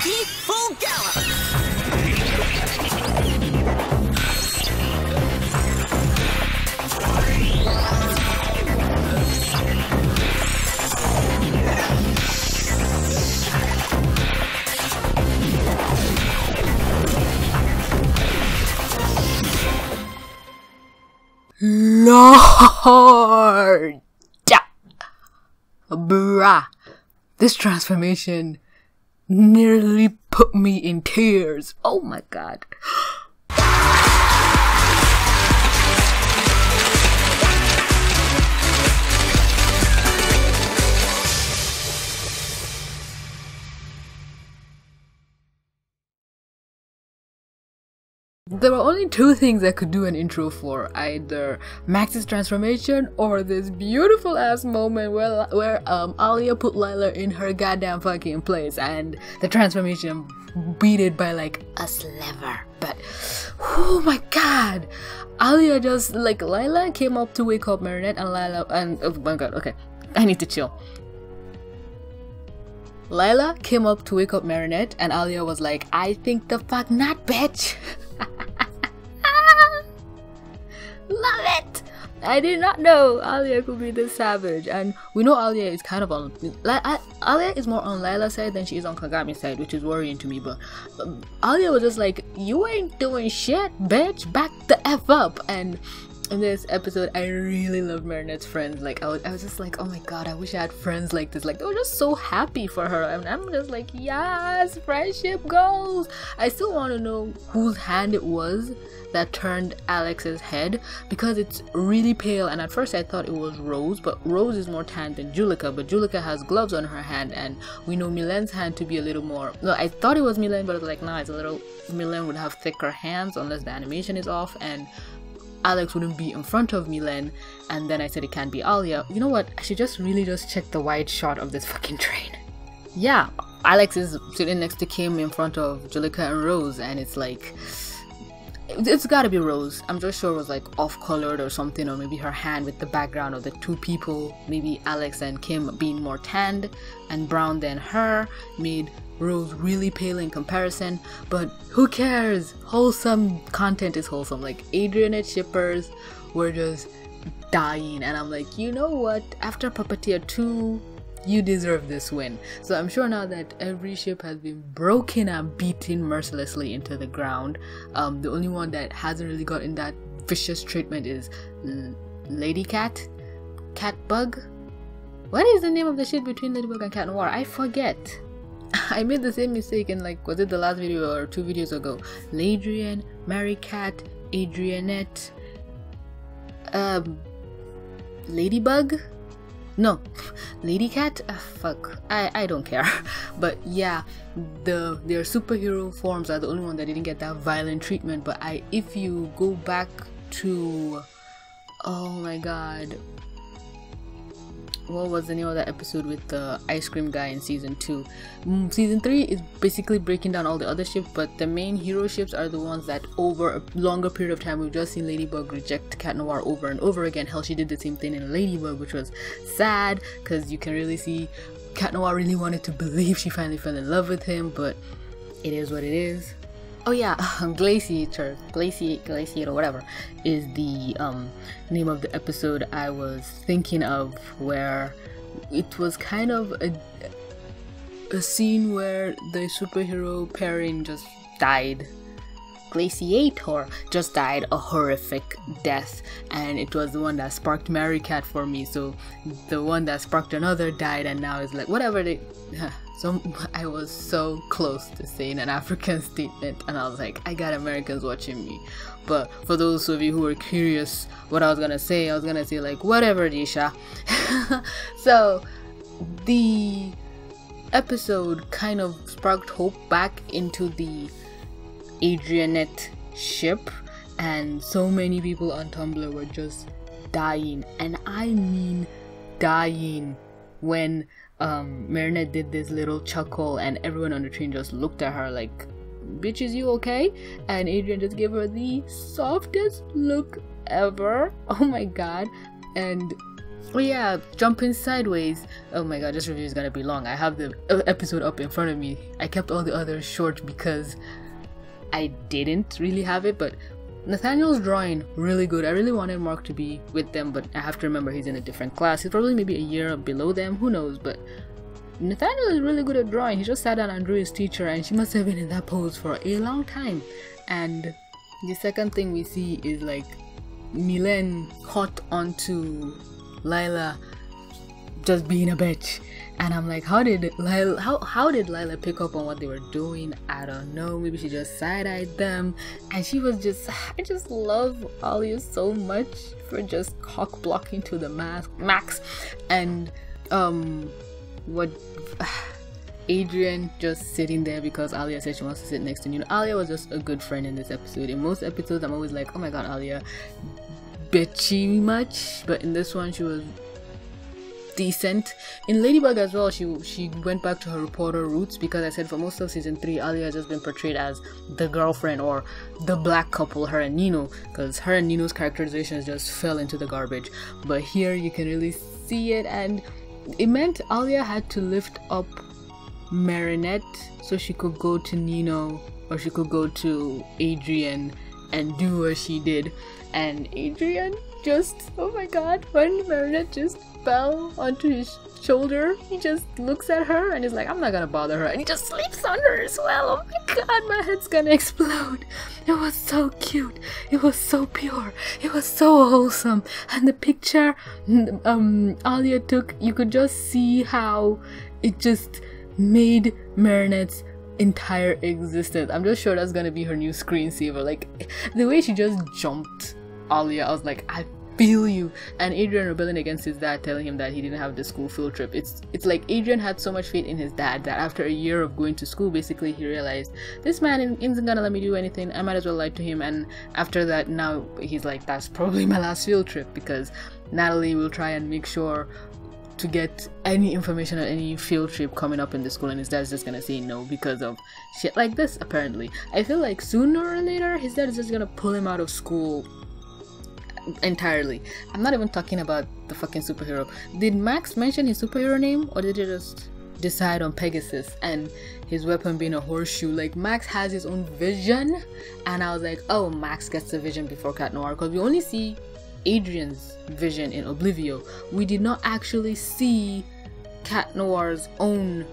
Key, full gallop! Lord! Bruh. This transformation nearly put me in tears. Oh my god. There were only two things I could do an intro for, either Max's transformation or this beautiful ass moment where Alia put Lila in her goddamn fucking place and the transformation beat it by like a sliver. But oh my god, Alia just like Lila came up to wake up Marinette and Lila and oh my god, okay, I need to chill. Lila came up to wake up Marinette and Alia was like, I think the fuck not, bitch. Love it! I did not know Alia could be this savage, and we know Alia is kind of on Alia is more on Lila's side than she is on Kagami's side, which is worrying to me. But Alia was just like, you ain't doing shit, bitch, back the F up. And in this episode, I really loved Marinette's friends. Like I was just like, oh my god, I wish I had friends like this. Like they were just so happy for her, and I'm just like, yes, friendship goals. I still want to know whose hand it was that turned Alex's head, because it's really pale, and at first I thought it was Rose, but Rose is more tanned than Julika, but Julika has gloves on her hand, and we know Milen's hand to be a little more, no, I thought it was Milen, but I was like, nah, it's a little, Milen would have thicker hands unless the animation is off, and Alex wouldn't be in front of Milen. And then I said it can't be Alia. You know what, I should just really just check the wide shot of this fucking train. Yeah, Alex is sitting next to Kim in front of Julika and Rose, and it's like, it's gotta be Rose. I'm just sure it was like off-colored or something, or maybe her hand with the background of the two people, maybe Alex and Kim being more tanned and brown than her made Rose really pale in comparison, but who cares? Wholesome content is wholesome. Like Adrianette shippers were just dying, and I'm like, you know what, after Puppeteer 2 you deserve this win. So I'm sure now that every ship has been broken and beaten mercilessly into the ground, the only one that hasn't really gotten that vicious treatment is Lady Cat? Catbug? What is the name of the ship between Ladybug and Cat Noir? I forget. I made the same mistake in, like, was it the last video or 2 videos ago? Ladrian, Mary Cat, Adrianette, Ladybug? No, Lady Cat? Fuck, I don't care. But yeah, their superhero forms are the only one that didn't get that violent treatment. But if you go back to, oh my god, what was the name of that episode with the ice cream guy in season 2? Season 3 is basically breaking down all the other ships, but the main hero ships are the ones that over a longer period of time we've just seen Ladybug reject Cat Noir over and over again. Hell, she did the same thing in Ladybug, which was sad because you can really see Cat Noir really wanted to believe she finally fell in love with him, but it is what it is. Oh yeah, Glaciator, or whatever is the name of the episode I was thinking of, where it was kind of a scene where the superhero pairing just died. Glaciator just died a horrific death, and it was the one that sparked Mary Cat for me. So the one that sparked another died, and now it's like whatever they so I was so close to saying an African statement, and I was like, I got Americans watching me. But for those of you who were curious what I was gonna say like, whatever, Disha. So the episode kind of sparked hope back into the Adrianette ship, and so many people on Tumblr were just dying, and I mean dying, when Marinette did this little chuckle and everyone on the train just looked at her like, bitch, is you okay? And Adrian just gave her the softest look ever. Oh my god. And Oh yeah, jumping sideways. Oh my god, this review is gonna be long. I have the episode up in front of me. I kept all the others short because I didn't really have it, but Nathaniel's drawing really good. I really wanted Mark to be with them, but I have to remember he's in a different class. He's probably maybe a year below them, who knows, but Nathaniel is really good at drawing. He just sat down and drew his teacher, and she must have been in that pose for a long time. And the second thing we see is like Milen caught onto Lila just being a bitch, and I'm like, how did Lila pick up on what they were doing? I don't know, maybe she just side-eyed them, and she was just, I just love Alia so much for just cock blocking to the max. And what Adrian just sitting there because Alia said she wants to sit next to Nino. Alia was just a good friend in this episode. In most episodes I'm always like, oh my god, Alia bitchy much, but in this one she was decent. In Ladybug as well, she went back to her reporter roots, because I said for most of season 3 Alia has just been portrayed as the girlfriend or the black couple, her and Nino, because her and Nino's characterizations just fell into the garbage. But here you can really see it, and it meant Alia had to lift up Marinette so she could go to Nino or she could go to Adrian and do what she did. And Adrian just, oh my god, when Marinette just fell onto his shoulder, he just looks at her and is like, I'm not gonna bother her, and he just sleeps on her as well. Oh my god, my head's gonna explode. It was so cute, it was so pure, it was so wholesome, and the picture Alia took, you could just see how it just made Marinette's entire existence. I'm just sure that's gonna be her new screensaver. Like the way she just jumped Alia, I was like, I feel you. And Adrian rebelling against his dad, telling him that he didn't have the school field trip. It's like Adrian had so much faith in his dad that after a year of going to school, basically he realized this man isn't gonna let me do anything, I might as well lie to him. And after that, now he's like, that's probably my last field trip, because Natalie will try and make sure to get any information on any field trip coming up in the school, and his dad's just gonna say no because of shit like this. Apparently I feel like sooner or later his dad is just gonna pull him out of school entirely. I'm not even talking about the fucking superhero. Did Max mention his superhero name, or did they just decide on Pegasus and his weapon being a horseshoe? Like, Max has his own vision, and I was like, oh, Max gets the vision before Cat Noir, because we only see Adrian's vision in Oblivio. We did not actually see Cat Noir's own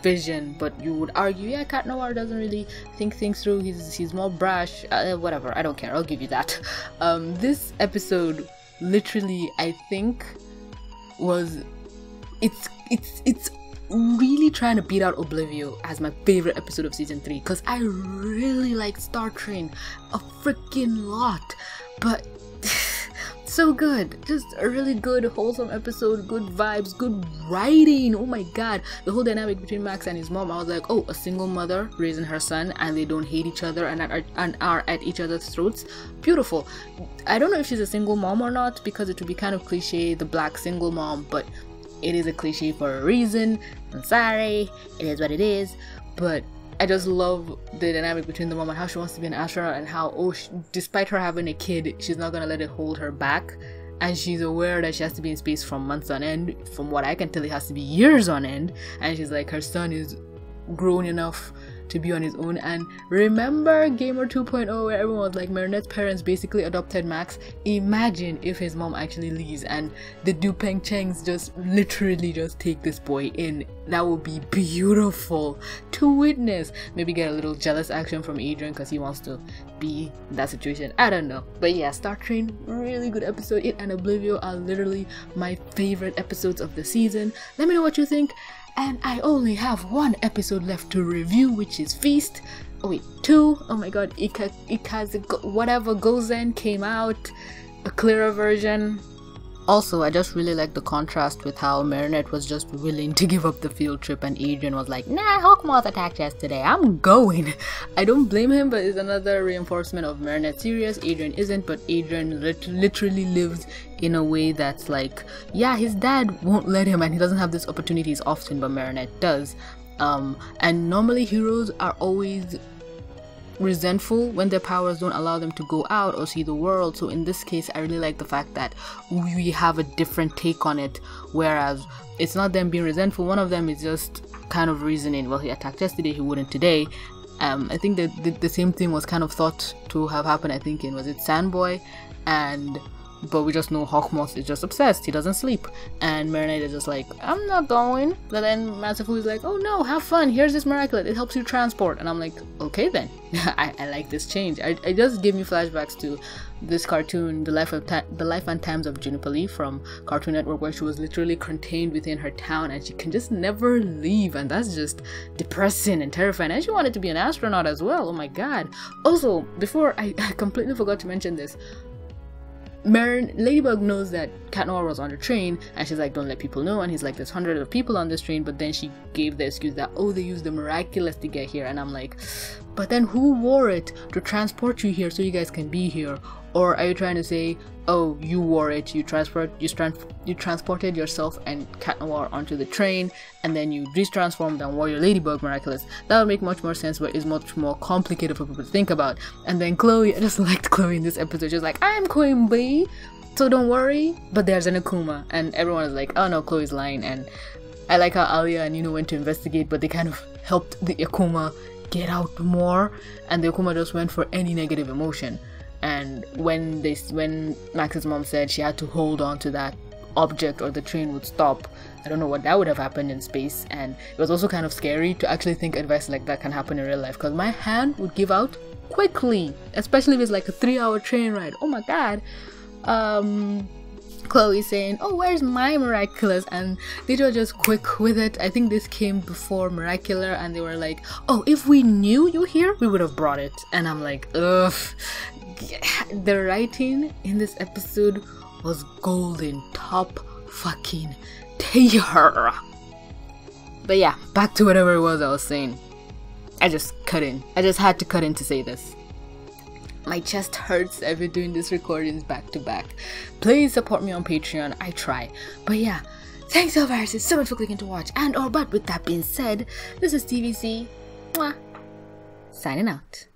vision, but you would argue, yeah, Cat Noir doesn't really think things through, he's more brash, whatever, I don't care, I'll give you that. This episode literally, I think, was, it's really trying to beat out Oblivio as my favorite episode of season 3, because I really like Startrain a freaking lot, but so good, just a really good wholesome episode, good vibes, good writing. Oh my god, the whole dynamic between Max and his mom, I was like, oh, a single mother raising her son, and they don't hate each other and are at each other's throats. Beautiful. I don't know if she's a single mom or not, because it would be kind of cliche, the black single mom, but it is a cliche for a reason. I'm sorry, it is what it is. But I just love the dynamic between the mom and how she wants to be an astronaut, and how, despite her having a kid, she's not gonna let it hold her back, and she's aware that she has to be in space from months on end. From what I can tell, it has to be years on end, and she's like, her son is grown enough to be on his own. And remember Gamer 2.0, where everyone was like, Marinette's parents basically adopted Max? Imagine if his mom actually leaves and the Dupeng Chengs just literally just take this boy in. That would be beautiful to witness. Maybe get a little jealous action from Adrian because he wants to be in that situation, I don't know. But yeah, Startrain, really good episode. It and Oblivio are literally my favorite episodes of the season. Let me know what you think. And I only have one episode left to review, which is Feast. Oh wait, 2. Oh my god, whatever Gozen came out, a clearer version. Also, I just really like the contrast with how Marinette was just willing to give up the field trip, and Adrian was like, nah, Hawkmoth attacked yesterday, I'm going. I don't blame him, but it's another reinforcement of Marinette's serious. Adrian isn't, but Adrian literally lives in a way that's like, yeah, his dad won't let him and he doesn't have these opportunities often, but Marinette does. And normally heroes are always resentful when their powers don't allow them to go out or see the world. So in this case, I really like the fact that we have a different take on it, whereas it's not them being resentful. One of them is just kind of reasoning, well, he attacked yesterday, he wouldn't today. I think that the same thing was kind of thought to have happened, I think, in, was it Sandboy? But we just know Hawkmoth is just obsessed, he doesn't sleep. And Marinette is just like, I'm not going. But then Masafu is like, oh no, have fun, here's this Miraculous, it helps you transport. And I'm like, okay then. I like this change. It just gave me flashbacks to this cartoon, The Life and Times of Juniper Lee from Cartoon Network, where she was literally contained within her town and she can just never leave, and that's just depressing and terrifying. And she wanted to be an astronaut as well, oh my god. Also, before I completely forgot to mention this, Ladybug knows that Cat Noir was on the train, and she's like, don't let people know. And he's like, there's hundreds of people on this train. But then she gave the excuse that, oh, they used the Miraculous to get here. And I'm like, but then who wore it to transport you here so you guys can be here? Or are you trying to say, oh, you wore it, you transported yourself and Cat Noir onto the train, and then you retransformed and wore your Ladybug Miraculous? That would make much more sense, but it's much more complicated for people to think about. And then Chloe, I just liked Chloe in this episode. She's like, I'm Queen Bee, so don't worry, but there's an Akuma. And everyone is like, oh no, Chloe's lying. And I like how Alia and Yuno went to investigate, but they kind of helped the Akuma get out more, and the Akuma just went for any negative emotion. And when Max's mom said she had to hold on to that object or the train would stop, I don't know what that would have happened in space. And it was also kind of scary to actually think advice like that can happen in real life, because my hand would give out quickly, especially if it's like a 3-hour train ride. Oh my god. Chloe saying, oh, where's my Miraculous? And they were just quick with it. I think this came before Miraculous, and they were like, oh, if we knew you here, we would have brought it. And I'm like, ugh. The writing in this episode was golden, top fucking tier. But yeah, back to whatever it was I was saying. I just had to cut in to say this. My chest hurts. I've been doing these recordings back to back. Please support me on Patreon. I try. But yeah, thanks so much for clicking to watch. But with that being said, this is TVC. Mwah. Signing out.